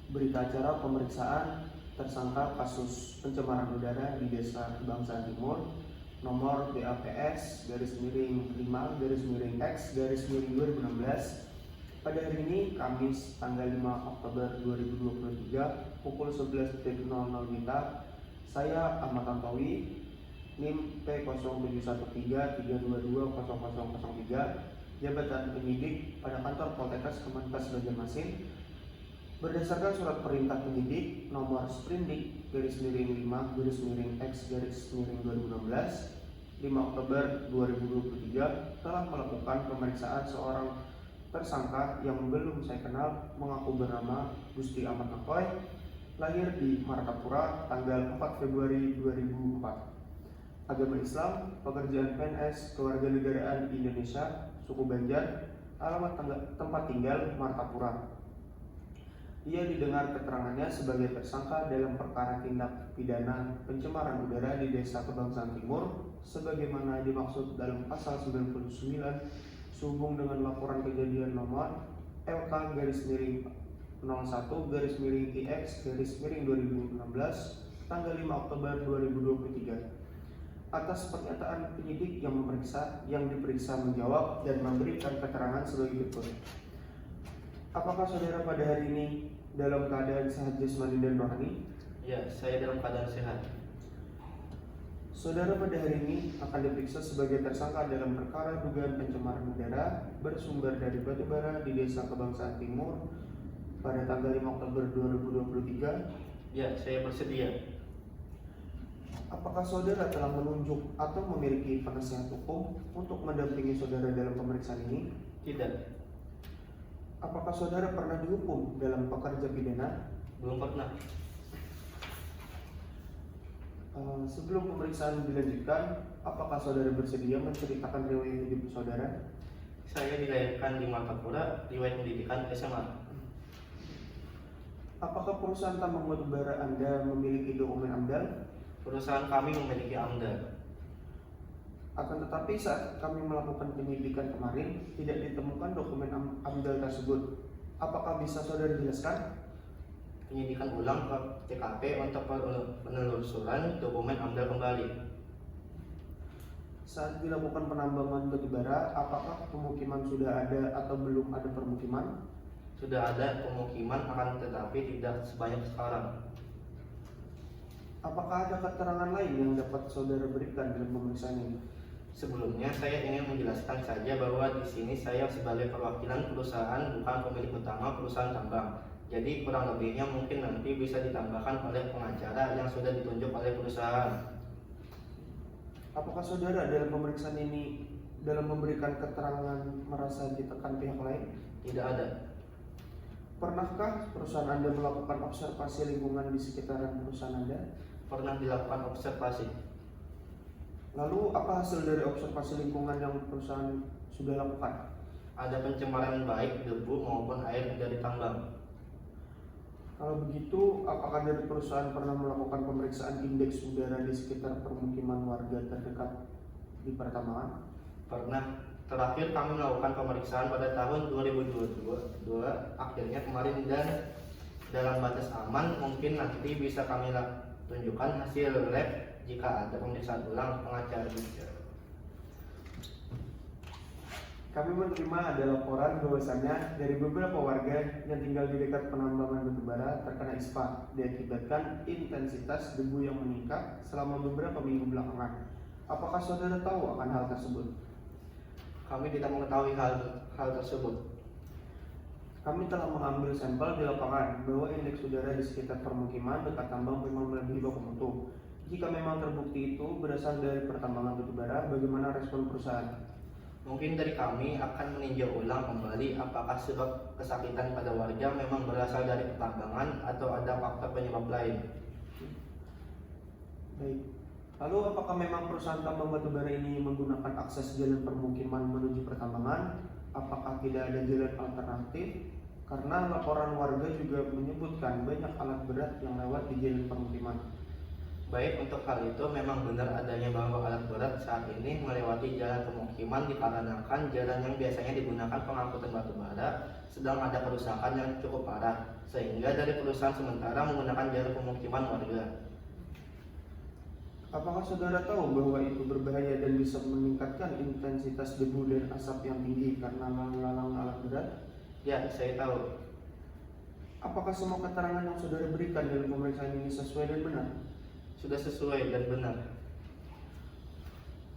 Berita acara pemeriksaan tersangka kasus pencemaran udara di Desa Kebangsaan Timur nomor BAPS _5_X _2016 pada hari ini Kamis tanggal 5 Oktober 2023 pukul 11.00 WITA. Saya Ahmad Tantowi, NIM P0713322003, jabatan penyidik pada kantor Poltekkes Kemenkes Banjarmasin. Berdasarkan surat perintah penyidik nomor Sprindik _5_X _2016 5 Oktober 2023 telah melakukan pemeriksaan seorang tersangka yang belum saya kenal, mengaku bernama Gusti Ahmad Nakoy, lahir di Martapura tanggal 4 Februari 2004, agama Islam, pekerjaan PNS, kewarganegaraan Indonesia, suku Banjar, alamat tempat tinggal Martapura. Ia didengar keterangannya sebagai tersangka dalam perkara tindak pidana pencemaran udara di Desa Kebangsaan Timur sebagaimana dimaksud dalam pasal 99 sehubung dengan laporan kejadian nomor LK-01-IX-2016 tanggal 5 Oktober 2023. Atas pernyataan penyidik yang diperiksa menjawab dan memberikan keterangan sebagai berikut. Apakah saudara pada hari ini dalam keadaan sehat jasmani dan rohani? Ya, saya dalam keadaan sehat. Saudara pada hari ini akan diperiksa sebagai tersangka dalam perkara dugaan pencemaran udara bersumber dari batubara di Desa Kebangsaan Timur pada tanggal 5 Oktober 2023. Ya, saya bersedia. Apakah saudara telah menunjuk atau memiliki penasihat hukum untuk mendampingi saudara dalam pemeriksaan ini? Tidak. Apakah saudara pernah dihukum dalam pekerja pidana? Belum pernah. Sebelum pemeriksaan dilanjutkan, apakah saudara bersedia menceritakan riwayat hidup saudara? Saya dilahirkan di Martapura, riwayat pendidikan SMA. Apakah perusahaan tambang batubara Anda memiliki dokumen AMDAL? Perusahaan kami memiliki AMDAL. Akan tetapi saat kami melakukan penyidikan kemarin, tidak ditemukan dokumen AMDAL tersebut. Apakah bisa saudara jelaskan? Penyidikan ulang ke TKP untuk penelusuran dokumen AMDAL kembali. Saat dilakukan penambangan batubara, apakah pemukiman sudah ada atau belum ada permukiman? Sudah ada pemukiman, akan tetapi tidak sebanyak sekarang. Apakah ada keterangan lain yang dapat saudara berikan dalam pemeriksaan ini? Sebelumnya saya ingin menjelaskan saja bahwa di sini saya sebagai perwakilan perusahaan, bukan pemilik utama perusahaan tambang. Jadi kurang lebihnya mungkin nanti bisa ditambahkan oleh pengacara yang sudah ditunjuk oleh perusahaan. Apakah saudara dalam pemeriksaan ini dalam memberikan keterangan merasa ditekan pihak lain? Tidak ada. Pernahkah perusahaan Anda melakukan observasi lingkungan di sekitaran perusahaan Anda? Pernah dilakukan observasi. Lalu apa hasil dari observasi lingkungan yang perusahaan sudah lakukan? Ada pencemaran baik debu maupun air dari tambang. Kalau begitu, apakah dari perusahaan pernah melakukan pemeriksaan indeks udara di sekitar permukiman warga terdekat di pertambangan? Pernah. Terakhir kami melakukan pemeriksaan pada tahun 2022 akhirnya kemarin, dan dalam batas aman mungkin nanti bisa kami tunjukkan hasil lab jika ada pemeriksaan ulang pengacara. Kami menerima ada laporan bahwasannya dari beberapa warga yang tinggal di dekat penambangan batubara terkena ispa diakibatkan intensitas debu yang meningkat selama beberapa minggu belakangan. Apakah saudara tahu akan hal tersebut? Kami tidak mengetahui hal tersebut. Kami telah mengambil sampel di lapangan bahwa indeks udara di sekitar permukiman dekat tambang memang melebihi baku mutu. Jika memang terbukti itu berasal dari pertambangan batubara, bagaimana respon perusahaan? Mungkin dari kami akan meninjau ulang kembali apakah sebab kesakitan pada warga memang berasal dari pertambangan atau ada faktor penyebab lain. Baik. Lalu apakah memang perusahaan tambang batubara ini menggunakan akses jalan permukiman menuju pertambangan? Apakah tidak ada jalan alternatif? Karena laporan warga juga menyebutkan banyak alat berat yang lewat di jalan permukiman. Baik, untuk hal itu memang benar adanya bahwa alat berat saat ini melewati jalan pemukiman dikarenakan jalan yang biasanya digunakan pengangkutan batu bara sedang ada kerusakan yang cukup parah, sehingga dari perusahaan sementara menggunakan jalan pemukiman warga. Apakah saudara tahu bahwa itu berbahaya dan bisa meningkatkan intensitas debu dan asap yang tinggi karena melalang alat berat? Ya, saya tahu. Apakah semua keterangan yang saudara berikan dalam pemeriksaan ini sesuai dan benar? Sudah sesuai dan benar.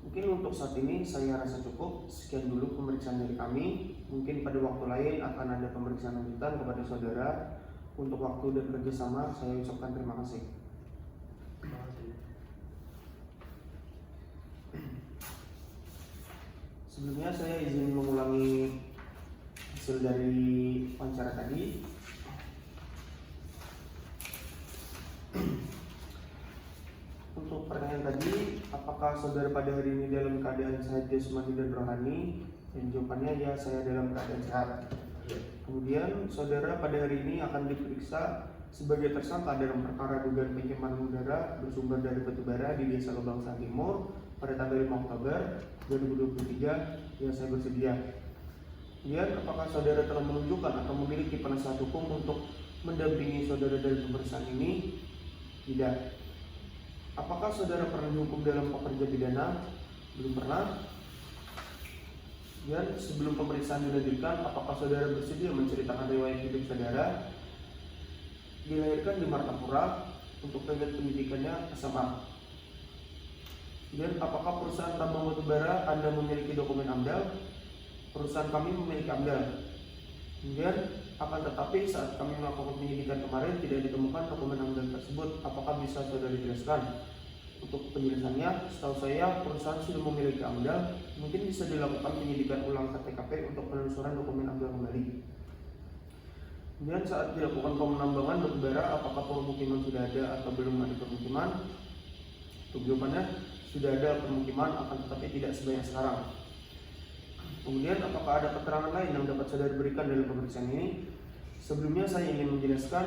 Mungkin untuk saat ini saya rasa cukup. Sekian dulu pemeriksaan dari kami. Mungkin pada waktu lain akan ada pemeriksaan lanjutan kepada saudara. Untuk waktu dan kerjasama saya ucapkan terima kasih. Sebelumnya saya izin mengulangi hasil dari wawancara tadi. Untuk pertanyaan tadi, apakah saudara pada hari ini dalam keadaan sehat jasmani dan rohani? Dan jawabannya ya, saya dalam keadaan sehat. Kemudian saudara pada hari ini akan diperiksa sebagai tersangka dalam perkara dugaan pencemaran udara bersumber dari batu bara di Desa Lubangsa Timur pada tanggal 5 Oktober 2023. Ya, saya bersedia. Kemudian apakah saudara telah menunjukkan atau memiliki penasihat hukum untuk mendampingi saudara dalam pemeriksaan ini? Tidak. Apakah saudara pernah dihukum dalam pekerja pidana? Belum pernah. Dan sebelum pemeriksaan dilanjutkan, apakah saudara bersedia menceritakan riwayat hidup saudara? Dilahirkan di Martapura, untuk target pendidikannya SMA. Dan apakah perusahaan tambang batubara Anda memiliki dokumen AMDAL? Perusahaan kami memiliki AMDAL. Kemudian akan tetapi saat kami melakukan penyidikan kemarin tidak ditemukan dokumen AMDAL tersebut. Apakah bisa saudara jelaskan? Untuk penjelasannya, setahu saya perusahaan sudah memiliki AMDAL. Mungkin bisa dilakukan penyidikan ulang ke TKP untuk penelusuran dokumen AMDAL kembali. Kemudian saat dilakukan penambangan batubara, apakah permukiman sudah ada atau belum ada permukiman? Untuk jawabannya, sudah ada permukiman, akan tetapi tidak sebanyak sekarang. Kemudian apakah ada keterangan lain yang dapat saudara berikan dalam pemeriksaan ini? Sebelumnya saya ingin menjelaskan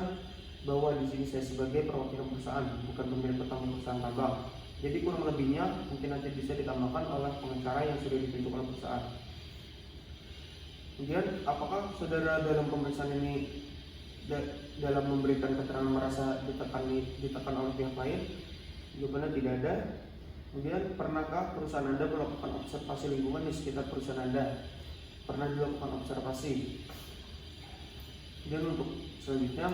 bahwa di sini saya sebagai perwakilan perusahaan, bukan pemilik utama perusahaan tambang. Jadi kurang lebihnya mungkin nanti bisa ditambahkan oleh pengacara yang sudah ditunjuk oleh perusahaan. Kemudian apakah saudara dalam pemeriksaan ini dalam memberikan keterangan merasa ditekan oleh pihak lain? Jawabannya tidak ada. Kemudian, pernahkah perusahaan Anda melakukan observasi lingkungan di sekitar perusahaan Anda? Pernah dilakukan observasi. Kemudian untuk selanjutnya,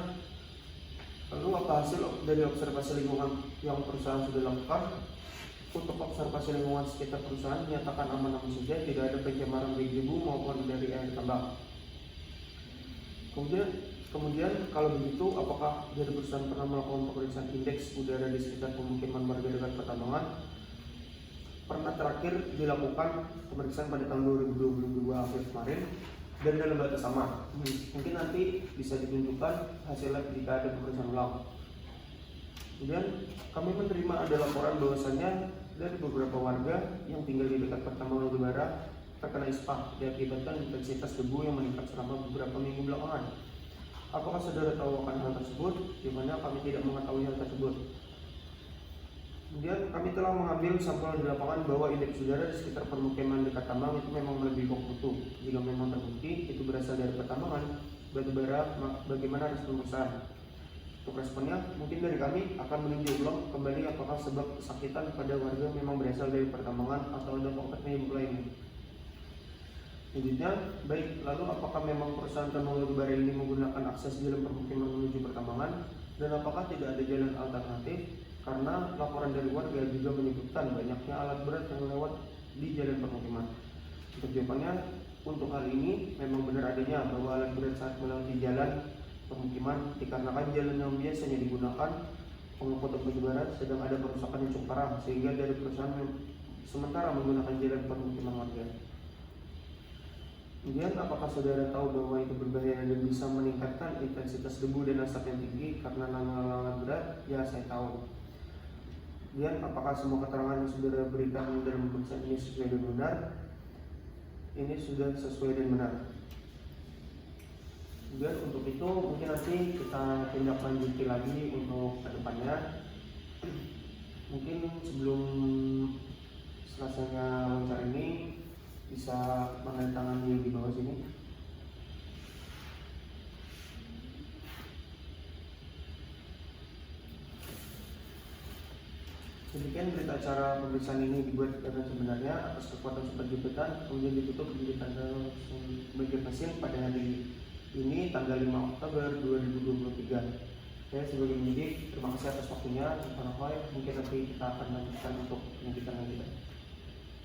lalu apa hasil dari observasi lingkungan yang perusahaan sudah lakukan? Untuk observasi lingkungan sekitar perusahaan menyatakan aman-aman saja, tidak ada pencemaran baik debu maupun dari air tambang. Kemudian kalau begitu, apakah dari perusahaan pernah melakukan pemeriksaan indeks udara di sekitar pemukiman warga dekat pertambangan? Pernah terakhir dilakukan pemeriksaan pada tahun 2022 April kemarin dan dalam batas sama. Mungkin nanti bisa ditunjukkan hasilnya jika ada pemeriksaan ulang. Kemudian kami menerima ada laporan bahwasannya dari beberapa warga yang tinggal di dekat pertambangan batubara terkena ispa diakibatkan intensitas debu yang meningkat selama beberapa minggu belakangan. Apakah saudara tahu akan hal tersebut? Di mana kami tidak mengetahui hal tersebut. Kemudian kami telah mengambil sampel di lapangan bahwa indeks udara di sekitar permukiman dekat tambang itu memang melebihi baku mutu. Jika memang terbukti itu berasal dari pertambangan batubara, bagaimana respon perusahaan? Untuk responnya, mungkin dari kami akan meninjau ulang kembali apakah sebab kesakitan pada warga memang berasal dari pertambangan atau ada faktor penyebab lainnya. Selanjutnya, baik, lalu apakah memang perusahaan tambang batubara ini menggunakan akses jalan permukiman menuju pertambangan dan apakah tidak ada jalan alternatif? Karena laporan dari warga juga menyebutkan banyaknya alat berat yang lewat di jalan permukiman. Untuk jawabannya, untuk hal ini memang benar adanya bahwa alat berat saat melewati jalan permukiman dikarenakan jalan yang biasanya digunakan pengangkutan batubara sedang ada kerusakan yang cukup parah sehingga dari perusahaan sementara menggunakan jalan permukiman warga. Kemudian apakah saudara tahu bahwa itu berbahaya dan bisa meningkatkan intensitas debu dan asap yang tinggi karena alat berat? Ya, saya tahu. Kemudian apakah semua keterangan yang saudara berikan dalam pemeriksaan ini sesuai dan benar? Ini sudah sesuai dan benar. Kemudian untuk itu mungkin nanti kita tindak lanjuti lagi untuk kedepannya. Mungkin sebelum selesainya wawancara ini bisa menandatangani di bawah sini. Demikian berita acara pemeriksaan ini dibuat dengan sebenarnya atas kekuatan sumpah jabatan, kemudian ditutup di tanggal bagian mesin pada hari ini tanggal 5 Oktober 2023. Saya sebagai penyidik terima kasih atas waktunya. Mungkin nanti kita akan lanjutkan untuk penyidikan lanjutan.